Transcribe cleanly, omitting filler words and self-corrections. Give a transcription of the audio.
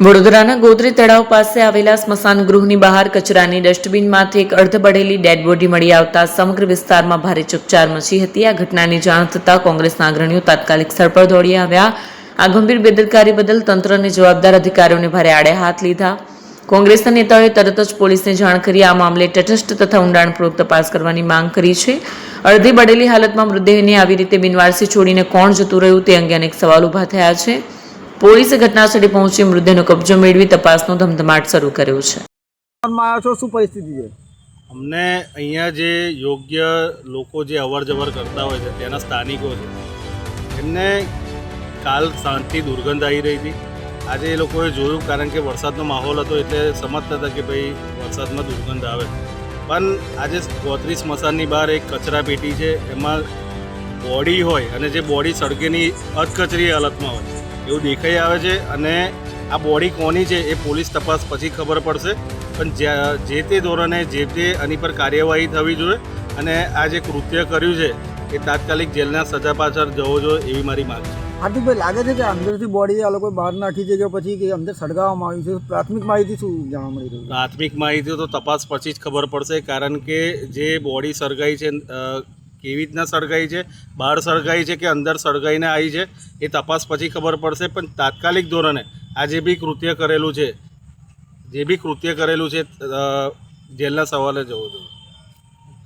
વડોદરાના ગોત્રી તળાવ પાસે આવેલા સ્મશાન ગૃહની બહાર કચરાની ડસ્ટબિનમાંથી એક અર્ધ બળેલી ડેડ બોડી મળી આવતા સમગ્ર વિસ્તારમાં ભારે ચકચાર મચી હતી। આ ઘટનાની જાણ થતાં કોંગ્રેસના અગ્રણીઓ તાત્કાલિક સ્થળ પર દોડી આવ્યા। આ ગંભીર બેદરકારી બદલ તંત્ર અને જવાબદાર અધિકારીઓને ભારે આડે હાથ લીધા। કોંગ્રેસના નેતાઓએ તરત જ પોલીસને જાણ કરી આ મામલે તટસ્થ તથા ઊંડાણપૂર્વક તપાસ કરવાની માંગ કરી છે। અડધી બળેલી હાલતમાં મૃતદેહને આવી રીતે બિનવારસી છોડીને કોણ જતું રહ્યું તે અંગે અનેક સવાલ ઊભા થયા છે। પોલીસે ઘટનાસ્થળે પહોંચી મૃતદેહનો કબજો મેળવી તપાસનો ધમધમાટ શરૂ કર્યો છે। શું પરિસ્થિતિ છે? અમને અહીંયા જે યોગ્ય લોકો જે અવર જવર કરતા હોય છે તેના સ્થાનિકો છે એમને કાલ સાંજથી દુર્ગંધ આવી રહી હતી। આજે એ લોકોએ જોયું, કારણ કે વરસાદનો માહોલ હતો એટલે સમજતા હતા કે ભાઈ વરસાદમાં દુર્ગંધ આવે, પણ આજે ગોત્રી સ્મશાનની બહાર એક કચરા પેટી છે, એમાં બોડી હોય અને જે બોડી સળગેની અધકચરી હાલતમાં હોય એવું દેખાઈ આવે છે। અને આ બોડી કોની છે એ પોલીસ તપાસ પછી ખબર પડશે, પણ જે તે ધોરણે જે તે આની પર કાર્યવાહી થવી જોઈએ અને આ જે કૃત્ય કર્યું છે એ તાત્કાલિક જેલના સજા પાછળ જવો જોઈએ એવી મારી માંગ છે। હાર્દિકભાઈ, લાગે છે કે અંદરથી બોડી આ લોકો બહાર નાખી છે કે પછી કે અંદર સળગાવવામાં આવી છે? પ્રાથમિક માહિતી શું જાણવા મળી રહ્યું? પ્રાથમિક માહિતી તો તપાસ પછી જ ખબર પડશે, કારણ કે જે બોડી સળગાઈ છે કેવી રીતના સળગાઈ છે, બહાર સળગાઈ છે કે અંદર સળગાઈને આવી છે એ તપાસ પછી ખબર પડશે। પણ તાત્કાલિક ધોરણે આ જે બી કૃત્ય કરેલું છે જેલના સવાલે જવું જોઈએ।